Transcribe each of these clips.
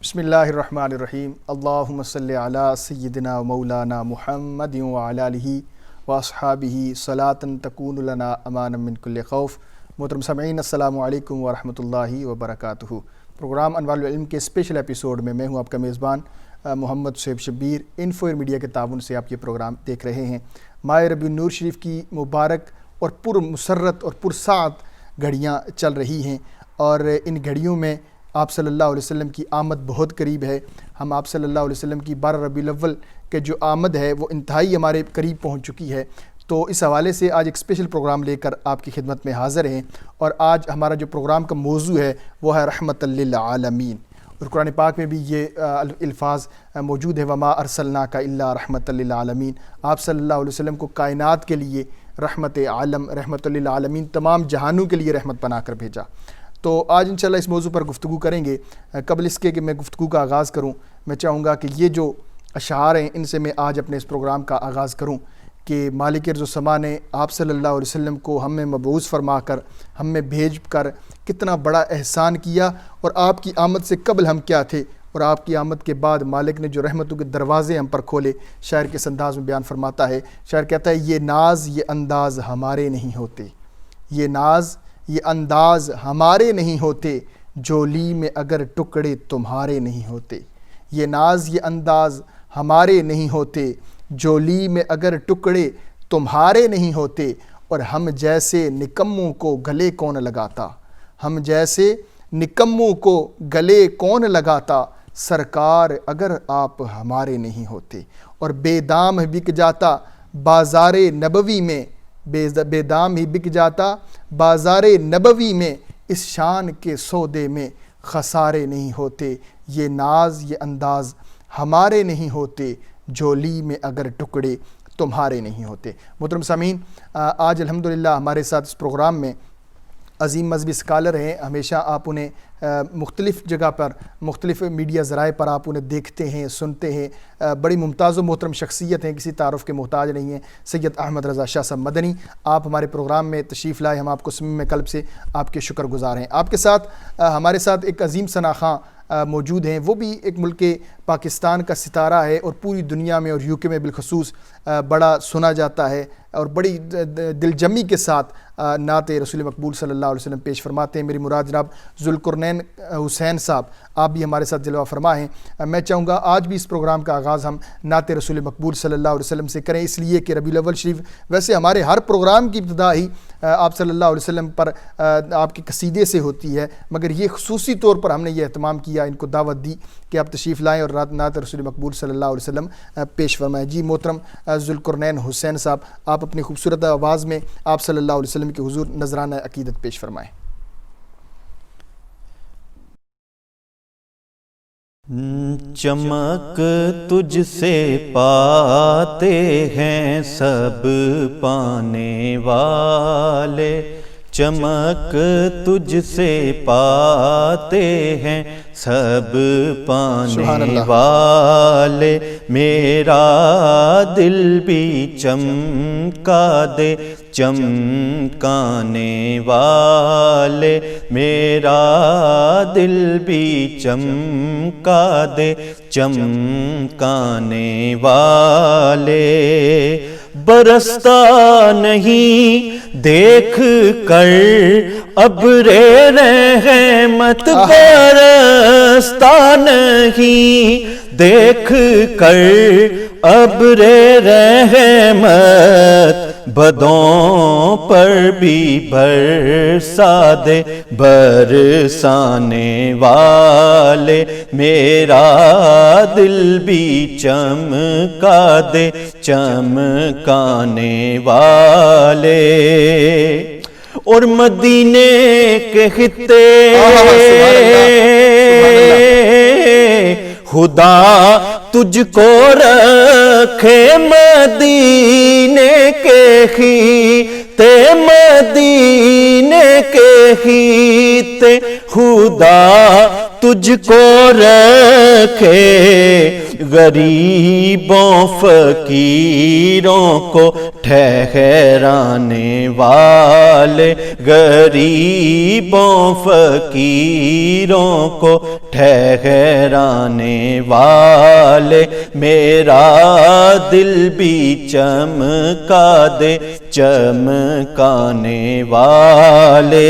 بسم اللہ الرحمن الرحیم اللہم صلی علی سیدنا و مولانا محمد وعلی آلہ و اصحابہ صلاۃ تکون لنا امانا من کل خوف۔ محترم سامعین، السلام علیکم ورحمۃ اللہ وبرکاتہ۔ پروگرام انوار العلم کے اسپیشل ایپیسوڈ میں میں ہوں آپ کا میزبان محمد صہیب شبیر۔ انفو میڈیا کے تعاون سے آپ یہ پروگرام دیکھ رہے ہیں۔ ماہ ربیع النور شریف کی مبارک اور پر مسرت اور پرسعادت گھڑیاں چل رہی ہیں، اور ان گھڑیوں میں آپ صلی اللہ علیہ وسلم کی آمد بہت قریب ہے۔ ہم آپ صلی اللہ علیہ وسلم کی 12 ربیع الاول کے جو آمد ہے وہ انتہائی ہمارے قریب پہنچ چکی ہے۔ تو اس حوالے سے آج ایک اسپیشل پروگرام لے کر آپ کی خدمت میں حاضر ہیں، اور آج ہمارا جو پروگرام کا موضوع ہے وہ ہے رحمت للعالمین، اور قرآن پاک میں بھی یہ الفاظ موجود ہے، وما ارسلناک الا رحمت للعالمین۔ آپ صلی اللہ علیہ وسلم کو کائنات کے لیے رحمت عالم، رحمت للعالمین، تمام جہانوں کے لیے رحمت بنا کر بھیجا۔ تو آج انشاءاللہ اس موضوع پر گفتگو کریں گے۔ قبل اس کے کہ میں گفتگو کا آغاز کروں، میں چاہوں گا کہ یہ جو اشعار ہیں ان سے میں آج اپنے اس پروگرام کا آغاز کروں کہ مالک ارض و سما نے آپ صلی اللہ علیہ وسلم کو ہم میں مبعوث فرما کر، ہم میں بھیج کر کتنا بڑا احسان کیا، اور آپ کی آمد سے قبل ہم کیا تھے، اور آپ کی آمد کے بعد مالک نے جو رحمتوں کے دروازے ہم پر کھولے۔ شاعر کے اس انداز میں بیان فرماتا ہے، شاعر کہتا ہے، یہ ناز یہ انداز ہمارے نہیں ہوتے، یہ ناز یہ انداز ہمارے نہیں ہوتے، جولی میں اگر ٹکڑے تمہارے نہیں ہوتے۔ یہ ناز یہ انداز ہمارے نہیں ہوتے، جولی میں اگر ٹکڑے تمہارے نہیں ہوتے، اور ہم جیسے نکموں کو گلے کون لگاتا، ہم جیسے نکموں کو گلے کون لگاتا، سرکار اگر آپ ہمارے نہیں ہوتے۔ اور بے دام بک جاتا بازار نبوی میں، بے دام ہی بک جاتا بازار نبوی میں، اس شان کے سودے میں خسارے نہیں ہوتے۔ یہ ناز یہ انداز ہمارے نہیں ہوتے، جولی میں اگر ٹکڑے تمہارے نہیں ہوتے۔ محترم سامعین، آج الحمدللہ ہمارے ساتھ اس پروگرام میں عظیم مذہبی اسکالر ہیں۔ ہمیشہ آپ انہیں مختلف جگہ پر، مختلف میڈیا ذرائع پر آپ انہیں دیکھتے ہیں، سنتے ہیں۔ بڑی ممتاز و محترم شخصیت ہیں، کسی تعارف کے محتاج نہیں ہیں۔ سید احمد رضا شاہ صاحب مدنی، آپ ہمارے پروگرام میں تشریف لائے، ہم آپ کو صمیم قلب سے آپ کے شکر گزار ہیں۔ آپ کے ساتھ ہمارے ساتھ ایک عظیم ثنا خاں موجود ہیں، وہ بھی ایک ملک پاکستان کا ستارہ ہے، اور پوری دنیا میں اور یو کے میں بالخصوص بڑا سنا جاتا ہے، اور بڑی دل جمی کے ساتھ نعت رسول مقبول صلی اللہ علیہ وسلم پیش فرماتے ہیں۔ میری مراد جناب ذوالقرنین حسین صاحب، آپ بھی ہمارے ساتھ جلوہ فرما ہیں۔ میں چاہوں گا آج بھی اس پروگرام کا آغاز ہم نعت رسول مقبول صلی اللہ علیہ وسلم سے کریں، اس لیے کہ ربیع الاول شریف ویسے ہمارے ہر پروگرام کی ابتدا ہی آپ صلی اللہ علیہ وسلم پر آپ کے قصیدے سے ہوتی ہے، مگر یہ خصوصی طور پر ہم نے یہ اہتمام کیا، ان کو دعوت دی کہ آپ تشریف لائیں اور نعت رسول مقبول صلی اللہ علیہ وسلم پیش فرمائیں۔ جی محترم ذوالقرنین حسین صاحب، آپ اپنی خوبصورت آواز میں آپ صلی اللہ علیہ وسلم کے حضور نذرانہ عقیدت پیش فرمائیں۔ چمک تجھ سے پاتے ہیں سب پانے والے، چمک تجھ سے پاتے ہیں سب پانے والے، میرا دل بھی چمکا دے چمکانے والے، میرا دل بھی چمکا دے چمکانے والے، برستا نہیں دیکھ کر ابر رحمت، برستا نہیں دیکھ کر ابر رحمت، بدوں پر بھی برسا دے برسانے والے، میرا دل بھی چمکا دے چمکانے والے۔ اور مدینے کے خطے خدا تجھ کو رکھے، مدینے کے خطے، مدینے کے خطے خدا تجھ کو رکھے غریبوں فقیروں کو ٹھہرانے والے، غریبوں فقیروں کو ٹھہرانے والے، میرا دل بھی چمکا دے چمکانے والے۔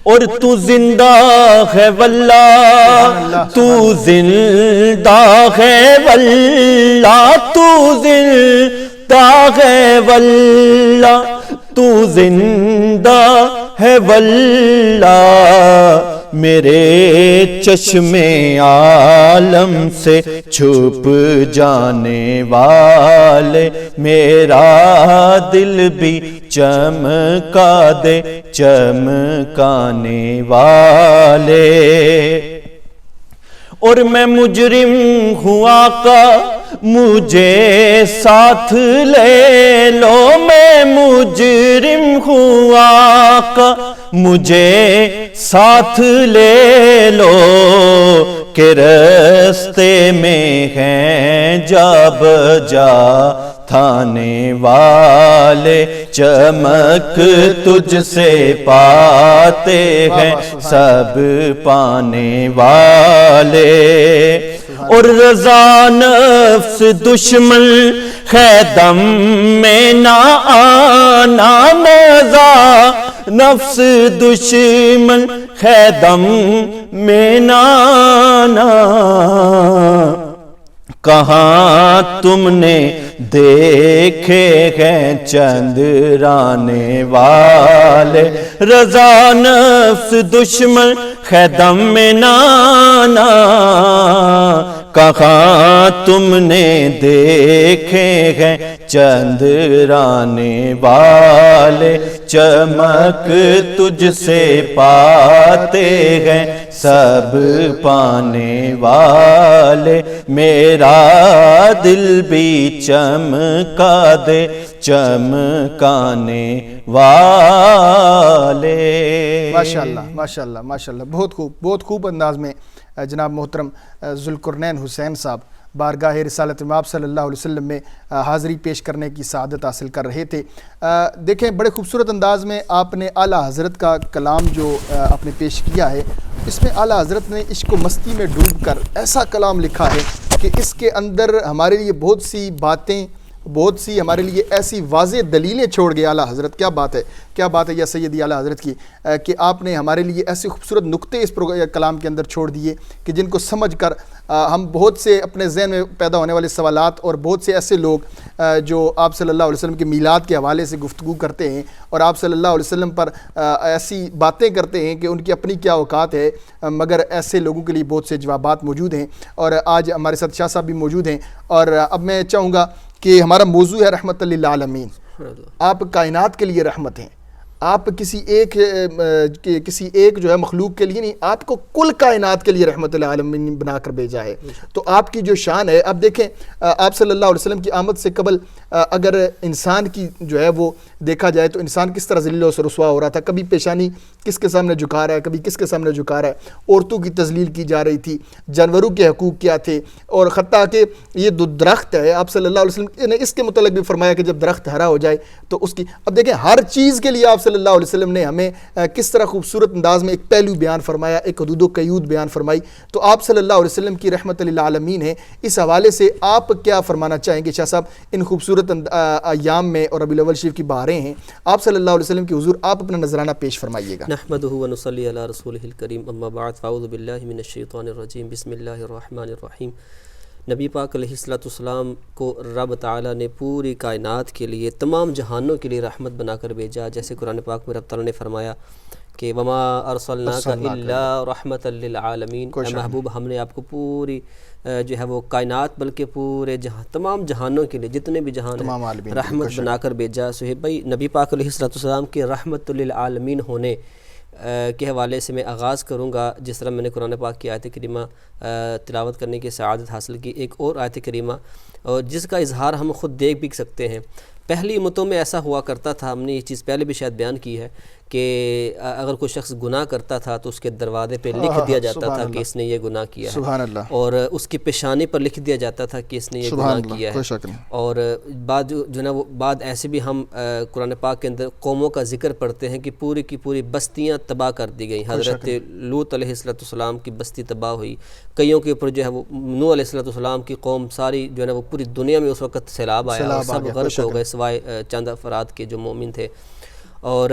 اور تو زندہ ہے واللہ، تو زندہ ہے واللہ، تو زندہ ہے واللہ، تو زندہ ہے واللہ، میرے چشم عالم سے چھپ جانے والے، میرا دل بھی چمکا دے چمکانے والے۔ اور میں مجرم ہوں آقا مجھے ساتھ لے لو، میں مجرم ہوں آقا مجھے ساتھ لے لو، کہ رستے میں ہیں جا بجا تھانے والے، چمک تجھ سے پاتے ہیں سب پانے والے۔ اور رضا نفس دشمن ہے دم میں نہ آنا، رضا نفس دشمن ہے دم میں نہ آنا، کہاں تم نے دیکھے ہیں چندرانے والے، رضا نفس دشمن ہے دم میں نہ آنا، کہاں تم نے دیکھے ہیں چندرانے والے، چمک تجھ سے پاتے ہیں سب پانے والے، میرا دل بھی چمکا دے چمکانے والے۔ ماشاءاللہ ماشاءاللہ ماشاءاللہ، بہت خوب انداز میں جناب محترم ذوالقرنین حسین صاحب بارگاہ رسالت مآب صلی اللہ علیہ وسلم میں حاضری پیش کرنے کی سعادت حاصل کر رہے تھے۔ دیکھیں بڑے خوبصورت انداز میں آپ نے اعلیٰ حضرت کا کلام جو آپ نے پیش کیا ہے، اس میں اعلیٰ حضرت نے عشق و مستی میں ڈوب کر ایسا کلام لکھا ہے کہ اس کے اندر ہمارے لیے بہت سی باتیں، بہت سی ہمارے لیے ایسی واضح دلیلیں چھوڑ گئے اعلیٰ حضرت۔ کیا بات ہے یا سیدی اعلیٰ حضرت کی کہ آپ نے ہمارے لیے ایسے خوبصورت نقطے اس کلام کے اندر چھوڑ دیے کہ جن کو سمجھ کر ہم بہت سے اپنے ذہن میں پیدا ہونے والے سوالات، اور بہت سے ایسے لوگ جو آپ صلی اللہ علیہ وسلم کے میلاد کے حوالے سے گفتگو کرتے ہیں اور آپ صلی اللہ علیہ وسلم پر ایسی باتیں کرتے ہیں کہ ان کی اپنی کیا اوقات ہے، مگر ایسے لوگوں کے لیے بہت سے جوابات موجود ہیں، اور آج ہمارے ساتھ شاہ صاحب بھی موجود ہیں۔ اور اب میں چاہوں گا کہ ہمارا موضوع ہے رحمت للعالمین، آپ کائنات کے لیے رحمت ہیں، آپ کسی ایک جو ہے مخلوق کے لیے نہیں، آپ کو کل کائنات کے لیے رحمت للعالمین بنا کر بھیجا ہے۔ تو آپ کی جو شان ہے، اب دیکھیں آپ صلی اللہ علیہ وسلم کی آمد سے قبل اگر انسان کی جو ہے وہ دیکھا جائے تو انسان کس طرح ذلیل و رسوا ہو رہا تھا، کبھی پیشانی کس کے سامنے جھکا رہا ہے، کبھی کس کے سامنے جھکا رہا ہے، عورتوں کی تذلیل کی جا رہی تھی، جانوروں کے حقوق کیا تھے، اور حتیٰ کہ یہ درخت ہے، آپ صلی اللہ علیہ وسلم نے اس کے متعلق بھی فرمایا کہ جب درخت ہرا ہو جائے تو اس کی، اب دیکھیں ہر چیز کے لیے آپ صلی اللہ علیہ وسلم نے ہمیں کس طرح خوبصورت انداز میں ایک پہلو بیان فرمایا، ایک حدود و قیود بیان فرمائی۔ تو آپ صلی اللہ علیہ وسلم کی رحمت للعالمین ہے، اس حوالے سے آپ کیا فرمانا چاہیں گے شاہ صاحب؟ ان خوبصورت ایام میں اور ربیع الاول شریف کی بہاریں ہیں، آپ صلی اللہ علیہ وسلم کے حضور آپ اپنا نظرانہ پیش فرمائیے گا۔ نحمدہ و نصلی علی رسولہ الکریم، اما بعد فاعوذ باللہ من الشیطان الرجیم، بسم اللہ الرحمن الرحیم۔ نبی پاک علیہ السلام کو رب تعالیٰ نے پوری کائنات کے لیے، تمام جہانوں کے لیے رحمت بنا کر بھیجا، جیسے قرآن پاک میں رب تعالیٰ نے فرمایا کہ وما ارسلناک الا رحمۃ للعالمین، اے محبوب ہم نے آپ کو پوری جو ہے وہ کائنات بلکہ پورے جہاں، تمام جہانوں کے لیے جتنے بھی جہان ہیں رحمت بنا کر بھیجا۔ سہیب بھائی، نبی پاک علیہ السلام کے رحمت للعالمین ہونے کے حوالے سے میں آغاز کروں گا، جس طرح میں نے قرآن پاک کی آیت کریمہ تلاوت کرنے کی سعادت حاصل کی، ایک اور آیت کریمہ اور جس کا اظہار ہم خود دیکھ بھی سکتے ہیں پہلی امتوں میں ایسا ہوا کرتا تھا، ہم نے یہ چیز پہلے بھی شاید بیان کی ہے کہ اگر کوئی شخص گناہ کرتا تھا تو اس کے دروازے پہ لکھ دیا جاتا تھا کہ اس نے یہ گناہ کیا ہے، سبحان اللہ، اور اس کی پیشانی پر لکھ دیا جاتا تھا کہ اس نے یہ گناہ کیا ہے۔ اور بعد جو نا وہ بعد ایسے بھی ہم قرآن پاک کے اندر قوموں کا ذکر پڑھتے ہیں کہ پوری کی پوری بستیاں تباہ کر دی گئیں۔ حضرت لوط علیہ السلام کی بستی تباہ ہوئی، کئیوں کے اوپر جو ہے وہ نوح علیہ السلام کی قوم ساری جو ہے نا وہ پوری دنیا میں اس وقت سیلاب آیا اور سب غرق ہو گئے سوائے چند افراد کے جو مومن تھے۔ اور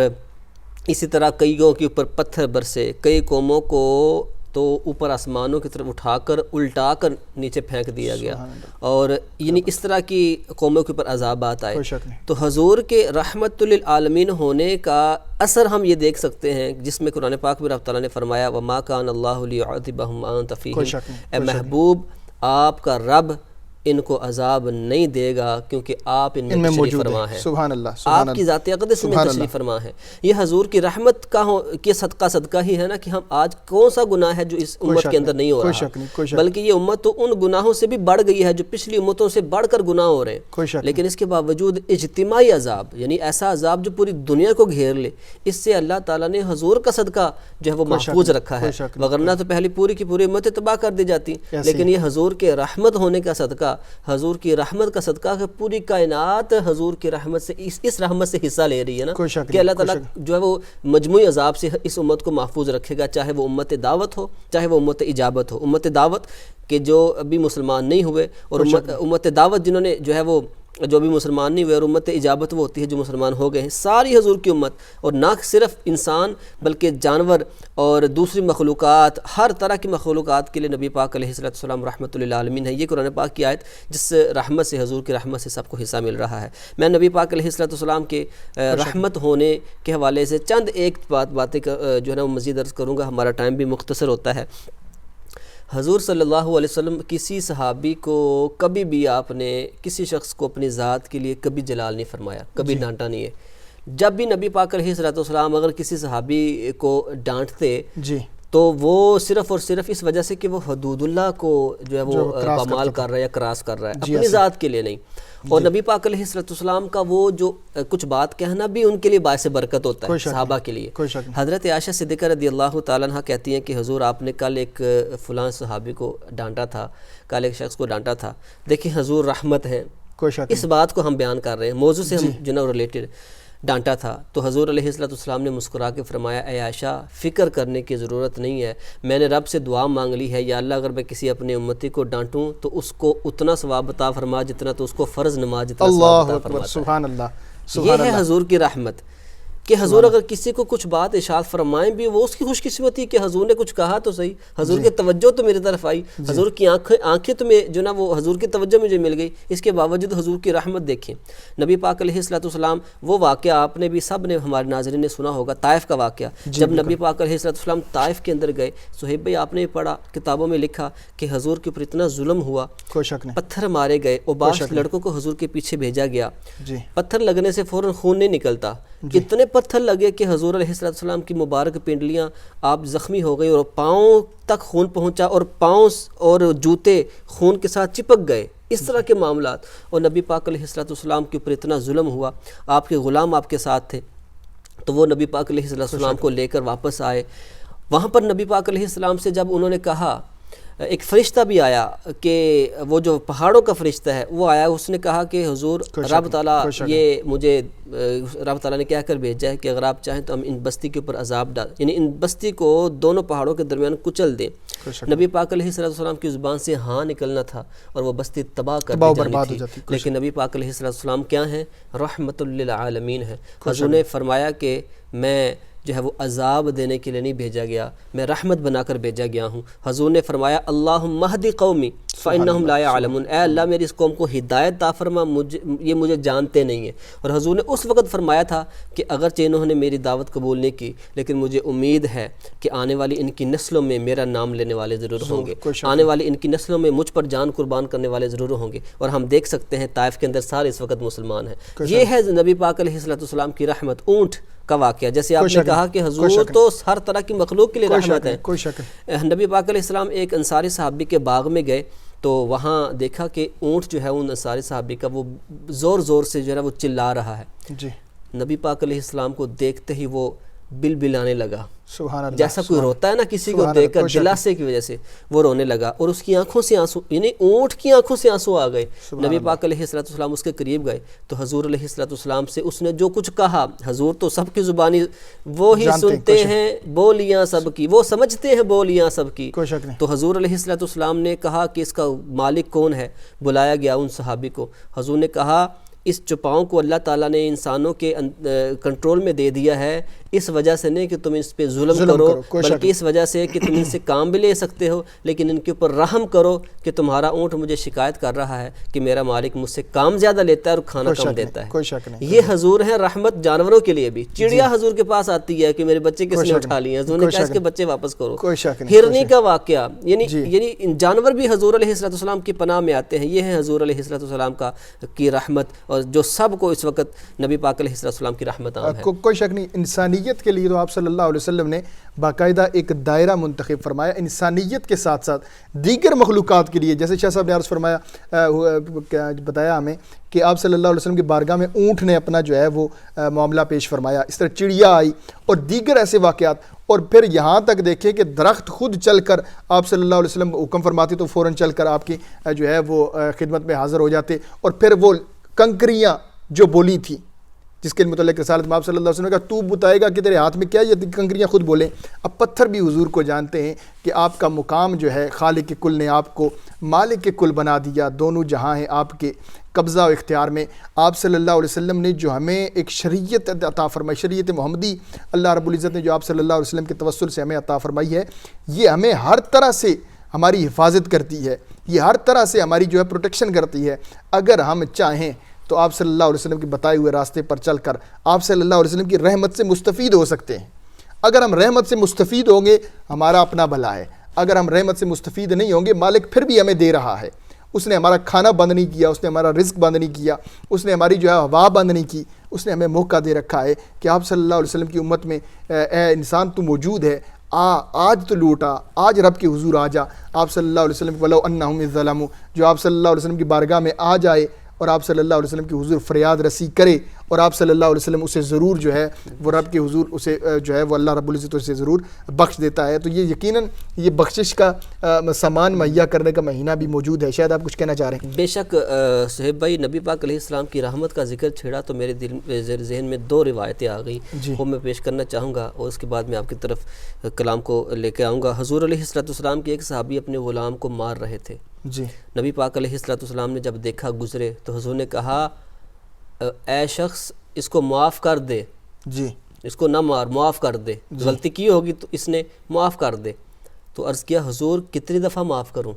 اسی طرح کئیوں کے اوپر پتھر برسے، کئی قوموں کو تو اوپر آسمانوں کی طرف اٹھا کر الٹا کر نیچے پھینک دیا گیا، اور یعنی اس طرح کی قوموں کے اوپر عذابات آئے۔ تو حضور کے رحمت للعالمین ہونے کا اثر ہم یہ دیکھ سکتے ہیں جس میں قرآن پاک میں رب تعالیٰ نے فرمایا وَمَا كَانَ اللَّهُ لِيُعَذِّبَهُمْ وَأَنْتَ فِيهِمْ، اے محبوب آپ کا رب ان کو عذاب نہیں دے گا کیونکہ آپ ان میں تشریف فرما ہے، سبحان اللہ، آپ کی ذات اقدس میں تشریف فرما ہے۔ یہ حضور کی رحمت کے صدقہ ہی ہے نا کہ ہم آج کون سا گناہ ہے جو اس امت کے اندر نہیں ہو رہا، بلکہ یہ امت تو ان گناہوں سے بھی بڑھ گئی ہے جو پچھلی امتوں سے بڑھ کر گناہ ہو رہے ہیں، لیکن اس کے باوجود اجتماعی عذاب یعنی ایسا عذاب جو پوری دنیا کو گھیر لے، اس سے اللہ تعالیٰ نے حضور کا صدقہ جو ہے وہ محفوظ رکھا ہے، وگرنہ تو پہلی پوری کی پوری امتیں تباہ کر دی جاتی، لیکن یہ حضور کے رحمت ہونے کا صدقہ، حضور کی رحمت کا صدقہ کہ پوری کائنات حضور کی رحمت سے اس رحمت سے حصہ لے رہی ہے نا، کہ اللہ تعالیٰ جو ہے وہ مجموعی عذاب سے اس امت کو محفوظ رکھے گا، چاہے وہ امت دعوت ہو چاہے وہ امت اجابت ہو۔ امت دعوت کہ جو ابھی مسلمان نہیں ہوئے، اور امت دعوت جنہوں نے جو ہے وہ جو بھی مسلمان نہیں ہوئے، اور امت اجابت وہ ہوتی ہے جو مسلمان ہو گئے ہیں، ساری حضور کی امت، اور نہ صرف انسان بلکہ جانور اور دوسری مخلوقات، ہر طرح کی مخلوقات کے لیے نبی پاک علیہ السلام رحمت للعالمین ہے۔ یہ قرآن پاک کی آیت جس رحمت سے حضور کی رحمت سے سب کو حصہ مل رہا ہے۔ میں نبی پاک علیہ السلام کے رحمت ہونے کے حوالے سے چند ایک باتیں جو ہے نا وہ مزید عرض کروں گا، ہمارا ٹائم بھی مختصر ہوتا ہے۔ حضور صلی اللہ علیہ وسلم کسی صحابی کو کبھی بھی آپ نے کسی شخص کو اپنی ذات کے لیے کبھی جلال نہیں فرمایا، کبھی ڈانٹا نہیں ہے۔ جب بھی نبی پاک علیہ السلام اگر کسی صحابی کو ڈانٹتے تو وہ صرف اور صرف اس وجہ سے کہ وہ حدود اللہ کو جو ہے وہ پامال کر رہا ہے یا کراس کر رہا ہے، اپنی ذات کے لیے نہیں۔ اور نبی پاک علیہ السلام کا وہ جو کچھ بات کہنا بھی ان کے لیے باعث برکت ہوتا ہے، صحابہ کے لیے۔ حضرت عائشہ صدیقہ رضی اللہ تعالیٰ عنہ کہتی ہیں کہ حضور آپ نے کل ایک فلاں صحابی کو ڈانٹا تھا، کل ایک شخص کو ڈانٹا تھا، دیکھیں حضور رحمت ہے، اس بات کو ہم بیان کر رہے ہیں، موضوع سے ہم جو نا ریلیٹڈ ڈانٹا تھا۔ تو حضور علیہ السلام نے مسکرا کے فرمایا اے عائشہ فکر کرنے کی ضرورت نہیں ہے، میں نے رب سے دعا مانگ لی ہے، یا اللہ اگر میں کسی اپنے امتی کو ڈانٹوں تو اس کو اتنا ثواب عطا فرما جتنا تو اس کو فرض نماز جتنا ثواب عطا فرماتا ہے۔ سبحان اللہ، یہ ہے حضور کی رحمت کہ حضور اگر کسی کو کچھ بات ارشاد فرمائیں بھی وہ اس کی خوش قسمتی کہ حضور نے کچھ کہا تو صحیح، حضور کی توجہ تو میری طرف آئی، حضور کی آنکھیں تو میں جو نا وہ حضور کی توجہ مجھے مل گئی، اس کے باوجود حضور کی رحمت دیکھیں۔ نبی پاک علیہ السلام وہ واقعہ آپ نے بھی سب نے ہمارے ناظرین نے سنا ہوگا، طائف کا واقعہ، جب نبی پاک علیہ السلام طائف کے اندر گئے، صہیب بھائی آپ نے پڑھا کتابوں میں لکھا کہ حضور کے اوپر اتنا ظلم ہوا، پتھر مارے گئے، اور بعض لڑکوں کو حضور کے پیچھے بھیجا گیا، پتھر لگنے سے فوراً خون نہیں نکلتا، اتنے پتھر لگے کہ حضور علیہ السلام کی مبارک پنڈلیاں آپ زخمی ہو گئی اور پاؤں تک خون پہنچا، اور پاؤں اور جوتے خون کے ساتھ چپک گئے، اس طرح کے معاملات۔ اور نبی پاک علیہ السلام کے اوپر اتنا ظلم ہوا، آپ کے غلام آپ کے ساتھ تھے، تو وہ نبی پاک علیہ السلام کو لے کر واپس آئے۔ وہاں پر نبی پاک علیہ السلام سے جب انہوں نے کہا، ایک فرشتہ بھی آیا کہ وہ جو پہاڑوں کا فرشتہ ہے وہ آیا، اس نے کہا کہ حضور رب تعالیٰ یہ مجھے رب تعالیٰ نے کہہ کر بھیجا ہے کہ اگر آپ چاہیں تو ہم ان بستی کے اوپر عذاب ڈال، یعنی ان بستی کو دونوں پہاڑوں کے درمیان کچل دیں۔ نبی پاک علیہ السلام کی زبان سے ہاں نکلنا تھا اور وہ بستی تباہ کر دی جانی تھی، لیکن نبی پاک علیہ السلام کیا ہیں؟ رحمت للعالمین ہے۔ حضور نے فرمایا کہ میں جو ہے وہ عذاب دینے کے لیے نہیں بھیجا گیا، میں رحمت بنا کر بھیجا گیا ہوں۔ حضور نے فرمایا اللہم اہد قومی فإنہم لا یعلمون، اے اللہ میری اس قوم کو ہدایت عطا فرما، یہ مجھے جانتے نہیں ہیں۔ اور حضور نے اس وقت فرمایا تھا کہ اگرچہ انہوں نے میری دعوت قبول نہیں کی، لیکن مجھے امید ہے کہ آنے والی ان کی نسلوں میں میرا نام لینے والے ضرور ہوں گے، آنے والی ان کی نسلوں میں مجھ پر جان قربان کرنے والے ضرور ہوں گے۔ اور ہم دیکھ سکتے ہیں طائف کے اندر سارے اس وقت مسلمان ہیں۔ یہ ہے نبی پاک علیہ السلام کی رحمت۔ کا واقعہ. جیسے آپ نے کہا کہ حضور تو ہر طرح کی مخلوق کے لیے رحمت ہے. کوئی شک ہے. نبی پاک علیہ السلام ایک انصاری صحابی کے باغ میں گئے تو وہاں دیکھا کہ اونٹ جو ہے ان انصاری صحابی کا وہ زور زور سے جو ہے وہ چلا رہا ہے. جی. نبی پاک علیہ السلام کو دیکھتے ہی وہ بلبلانے لگا. سبحان اللہ. جیسا کوئی روتا ہے نا کسی کو دیکھ کر دلاسے کی وجہ سے وہ رونے لگا اور اس کی آنکھوں سے آنسو یعنی اونٹ کی آنکھوں سے آنسو آ گئے. نبی پاک علیہ السلام اس کے قریب گئے تو حضور علیہ السلام سے اس نے جو کچھ کہا, حضور تو سب کی زبانی وہی سنتے ہیں بولیاں سب کی, وہ سمجھتے ہیں بولیاں سب کی. تو حضور علیہ السلام نے کہا کہ اس کا مالک کون ہے. بلایا گیا ان صحابی کو. حضور نے کہا اس چوپاؤں کو اللہ تعالیٰ نے انسانوں کے کنٹرول میں دے دیا ہے, اس وجہ سے نہیں کہ تم اس پہ ظلم کرو بلکہ اس وجہ سے کہ تم ان سے کام بھی لے سکتے ہو, لیکن ان کے اوپر رحم کرو کہ تمہارا اونٹ مجھے شکایت کر رہا ہے کہ میرا مالک مجھ سے کام زیادہ لیتا ہے اور کھانا کم دیتا ہے. کوئی شک نہیں. یہ حضور ہیں رحمت جانوروں کے لیے بھی. چڑیا حضور کے پاس آتی ہے کہ میرے بچے کس نے اٹھا لیے, حضور نے کہا اس کے بچے واپس کرو. ہرنی کا واقعہ یعنی جانور بھی حضور علیہ السلام کی پناہ میں آتے ہیں. یہ ہے حضور علیہ السلام کی رحمت اور جو سب کو اس وقت نبی پاک علیہ السلام کی رحمت عام ہے. کوئی شک نہیں. انسانیت کے لیے تو آپ صلی اللہ علیہ وسلم نے باقاعدہ ایک دائرہ منتخب فرمایا. انسانیت کے ساتھ ساتھ دیگر مخلوقات کے لیے, جیسے شاہ صاحب نے عرض فرمایا بتایا ہمیں کہ آپ صلی اللہ علیہ وسلم کی بارگاہ میں اونٹ نے اپنا جو ہے وہ معاملہ پیش فرمایا, اس طرح چڑیا آئی اور دیگر ایسے واقعات. اور پھر یہاں تک دیکھیں کہ درخت خود چل کر آپ صلی اللہ علیہ وسلم حکم فرماتے تو فوراً چل کر آپ کی جو ہے وہ خدمت میں حاضر ہو جاتے. اور پھر وہ کنکریاں جو بولی تھی جس کے متعلق رسالت میں آپ صلی اللہ علیہ وسلم نے کہا تو بتائے گا کہ تیرے ہاتھ میں کیا, یہ کنکریاں خود بولیں. اب پتھر بھی حضور کو جانتے ہیں کہ آپ کا مقام جو ہے خالق کے کل نے آپ کو مالک کے کل بنا دیا. دونوں جہاں ہیں آپ کے قبضہ و اختیار میں. آپ صلی اللہ علیہ وسلم نے جو ہمیں ایک شریعت عطا فرمائی, شریعت محمدی اللہ رب العزت نے جو آپ صلی اللہ علیہ وسلم کے توسل سے ہمیں عطا فرمائی ہے, یہ ہمیں ہر طرح سے ہماری حفاظت کرتی ہے, یہ ہر طرح سے ہماری جو ہے پروٹیکشن کرتی ہے. اگر ہم چاہیں تو آپ صلی اللہ علیہ وسلم کے بتائے ہوئے راستے پر چل کر آپ صلی اللہ علیہ وسلم کی رحمت سے مستفید ہو سکتے ہیں. اگر ہم رحمت سے مستفید ہوں گے ہمارا اپنا بھلا ہے. اگر ہم رحمت سے مستفید نہیں ہوں گے, مالک پھر بھی ہمیں دے رہا ہے. اس نے ہمارا کھانا بند نہیں کیا, اس نے ہمارا رزق بند نہیں کیا, اس نے ہماری جو ہے ہوا بند نہیں کی. اس نے ہمیں موقع دے رکھا ہے کہ آپ صلی اللہ علیہ وسلم کی امت میں اے انسان تو موجود ہے, آج تو لوٹا, آج رب کے حضور آ جا. آپ صلی اللہ علیہ وسلم ولو انہم اذ ظلموا, جو آپ صلی اللہ علیہ وسلم کی بارگاہ میں آ جائے اور آپ صلی اللہ علیہ وسلم کی حضور فریاد رسی کرے اور آپ صلی اللہ علیہ وسلم اسے ضرور جو ہے وہ رب کے حضور اسے جو ہے وہ اللہ رب العزت اسے ضرور بخش دیتا ہے. تو یہ یقیناً یہ بخشش کا سامان مہیا کرنے کا مہینہ بھی موجود ہے. شاید آپ کچھ کہنا چاہ رہے ہیں. بے شک صہیب بھائی, نبی پاک علیہ السلام کی رحمت کا ذکر چھیڑا تو میرے دل ذہن میں دو روایتیں آ گئیں, وہ میں پیش کرنا چاہوں گا اور اس کے بعد میں آپ کی طرف کلام کو لے کے آؤں گا. حضور علیہ السلام کے ایک صحابی اپنے غلام کو مار رہے تھے. نبی پاک علیہ السلام نے جب دیکھا گزرے تو حضور نے کہا اے شخص اس کو معاف کر دے, اس کو نہ مار, معاف کر دے, غلطی کی ہوگی تو اس نے معاف کر دے. تو عرض کیا حضور کتنی دفعہ معاف کروں؟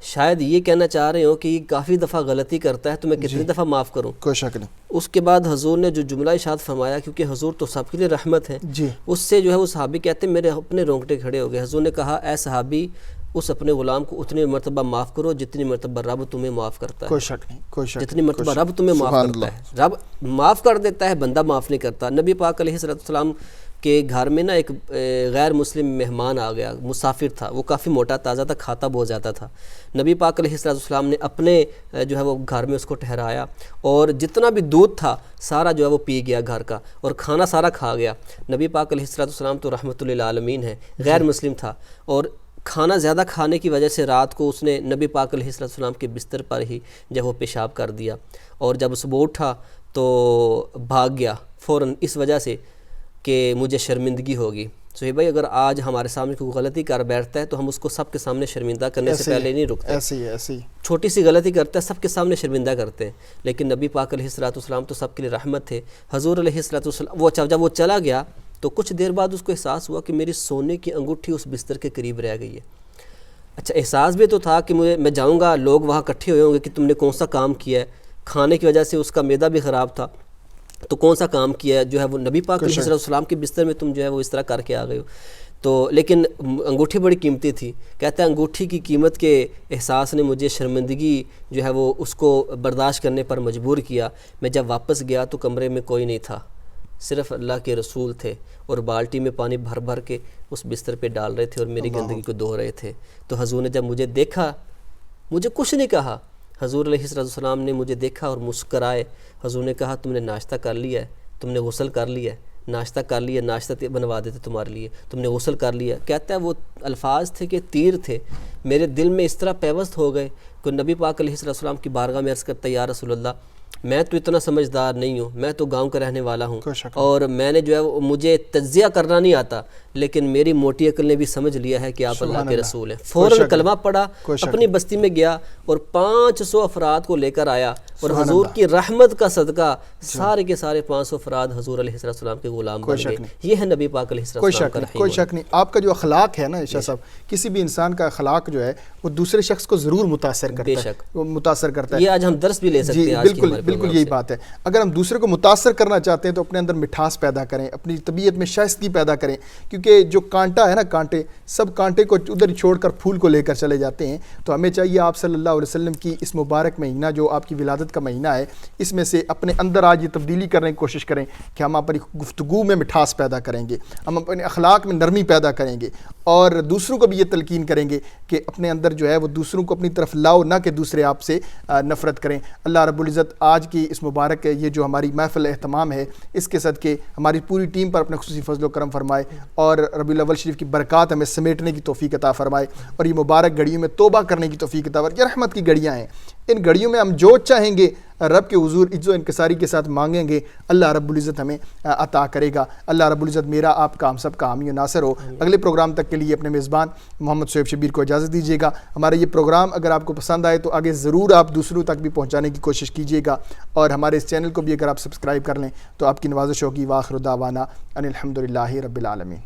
شاید یہ کہنا چاہ رہے ہو کہ یہ کافی دفعہ غلطی کرتا ہے تو میں کتنی دفعہ معاف کروں؟ کوئی شک نہیں. اس کے بعد حضور نے جو جملہ ارشاد فرمایا, کیونکہ حضور تو سب کے لیے رحمت ہے, اس سے جو ہے وہ صحابی کہتے ہیں میرے اپنے رونگٹے کھڑے ہو گئے. حضور نے کہا اے صحابی اس اپنے غلام کو اتنی مرتبہ معاف کرو جتنی مرتبہ رب تمہیں معاف کرتا ہے. کوئی شک نہیں, کوئی شک. جتنی مرتبہ رب تمہیں معاف کرتا ہے, رب معاف کر دیتا ہے, بندہ معاف نہیں کرتا. نبی پاک علیہ السلام کے گھر میں نا ایک غیر مسلم مہمان آ گیا, مسافر تھا, وہ کافی موٹا تازہ تھا, کھاتا بہت زیادہ تھا. نبی پاک علیہ السلام نے اپنے جو ہے وہ گھر میں اس کو ٹھہرایا اور جتنا بھی دودھ تھا سارا جو ہے وہ پی گیا گھر کا, اور کھانا سارا کھا گیا. نبی پاک علیہ السلام تو رحمۃ للعالمین ہے, غیر مسلم تھا, اور کھانا زیادہ کھانے کی وجہ سے رات کو اس نے نبی پاک علیہ السلام کے بستر پر ہی جب وہ پیشاب کر دیا, اور جب صبح اٹھا تو بھاگ گیا فوراً, اس وجہ سے کہ مجھے شرمندگی ہوگی. صحیح بھائی, اگر آج ہمارے سامنے کوئی غلطی کر بیٹھتا ہے تو ہم اس کو سب کے سامنے شرمندہ کرنے سے پہلے نہیں رکتے. ایسی چھوٹی سی غلطی کرتا ہے سب کے سامنے شرمندہ کرتے ہیں, لیکن نبی پاک علیہ السلام تو سب کے لیے رحمت تھے. حضور علیہ السلام وہ جب وہ چلا گیا تو کچھ دیر بعد اس کو احساس ہوا کہ میری سونے کی انگوٹھی اس بستر کے قریب رہ گئی ہے. اچھا, احساس بھی تو تھا کہ میں جاؤں گا, لوگ وہاں اکٹھے ہوئے ہوں گے کہ تم نے کون سا کام کیا ہے, کھانے کی وجہ سے اس کا معدہ بھی خراب تھا, تو کون سا کام کیا ہے جو ہے وہ نبی پاک علیہ السلام کے بستر میں تم جو ہے وہ اس طرح کر کے آ گئے ہو. تو لیکن انگوٹھی بڑی قیمتی تھی. کہتا ہے انگوٹھی کی قیمت کے احساس نے مجھے شرمندگی جو ہے وہ اس کو برداشت کرنے پر مجبور کیا. میں جب واپس گیا تو کمرے میں کوئی نہیں تھا, صرف اللہ کے رسول تھے اور بالٹی میں پانی بھر بھر کے اس بستر پہ ڈال رہے تھے اور میری گندگی کو دھو رہے تھے. تو حضور نے جب مجھے دیکھا، مجھے کچھ نہیں کہا، حضور علیہ السلام نے مجھے دیکھا اور مسکرائے. حضور نے کہا تم نے ناشتہ کر لیا ہے، تم نے غسل کر لیا ہے، ناشتہ کر لیا، ناشتہ بنوا دیتے تمہارے لیے، تم نے غسل کر لیا. کہتا ہے وہ الفاظ تھے کہ تیر تھے، میرے دل میں اس طرح پیوست ہو گئے کہ نبی پاک علیہ السلام کی بارگاہ میں عرض کرتا ہے یا رسول اللہ میں تو اتنا سمجھدار نہیں ہوں، میں تو گاؤں کا رہنے والا ہوں اور میں نے جو ہے مجھے تجزیہ کرنا نہیں آتا، لیکن میری موٹی عقل نے بھی سمجھ لیا ہے کہ آپ اللہ کے رسول ہیں. فوراً کلمہ پڑھا، اپنی بستی میں گیا اور 500 افراد کو لے کر آیا اور حضور کی رحمت کا صدقہ سارے کے سارے 500 افراد حضور علیہ السلام کے غلام بن گئے. یہ ہے نبی پاک علیہ السلام کا رحیم. کوئی شک نہیں، آپ کا جو اخلاق ہے نا شاہ صاحب، کسی بھی انسان کا اخلاق جو ہے وہ دوسرے شخص کو ضرور متاثر کرتا ہے. یہ آج ہم درس بھی لے سکتے ہیں. بالکل یہی بات ہے. اگر ہم دوسرے کو متاثر کرنا چاہتے ہیں تو اپنے اندر مٹھاس پیدا کریں، اپنی طبیعت میں شائستگی پیدا کریں، کیونکہ جو کانٹا ہے نا، کانٹے سب کانٹے کو ادھر چھوڑ کر پھول کو لے کر چلے جاتے ہیں. تو ہمیں چاہیے آپ صلی اللہ علیہ وسلم کی اس مبارک مہینہ جو آپ کی ولادت کا مہینہ ہے، اس میں سے اپنے اندر آج یہ تبدیلی کرنے کی کوشش کریں کہ ہم اپنی گفتگو میں مٹھاس پیدا کریں گے، ہم اپنے اخلاق میں نرمی پیدا کریں گے اور دوسروں کو بھی یہ تلقین کریں گے کہ اپنے اندر جو ہے وہ دوسروں کو اپنی طرف لاؤ، نہ کہ دوسرے آپ سے نفرت کریں. اللہ رب العزت آج کی اس مبارک یہ جو ہماری محفل اہتمام ہے اس کے صدقے ہماری پوری ٹیم پر اپنے خصوصی فضل و کرم فرمائے اور ربیع الاول شریف کی برکات ہمیں سمیٹنے کی توفیق عطا فرمائے اور یہ مبارک گھڑیوں میں توبہ کرنے کی توفیق عطا فرمائے. یہ رحمت کی گھڑیاں ہیں، ان گھڑیوں میں ہم جو چاہیں گے رب کے حضور عز و انکساری کے ساتھ مانگیں گے، اللہ رب العزت ہمیں عطا کرے گا. اللہ رب العزت میرا آپ کا ہم سب کا حامی و ناصر ہو. اگلے پروگرام تک کے لیے اپنے میزبان محمد شعیب شبیر کو اجازت دیجیے گا. ہمارا یہ پروگرام اگر آپ کو پسند آئے تو آگے ضرور آپ دوسروں تک بھی پہنچانے کی کوشش کیجیے گا اور ہمارے اس چینل کو بھی اگر آپ سبسکرائب کر لیں تو آپ کی نوازش ہوگی. وآخر دعوانا ان الحمدللہ رب العالمین.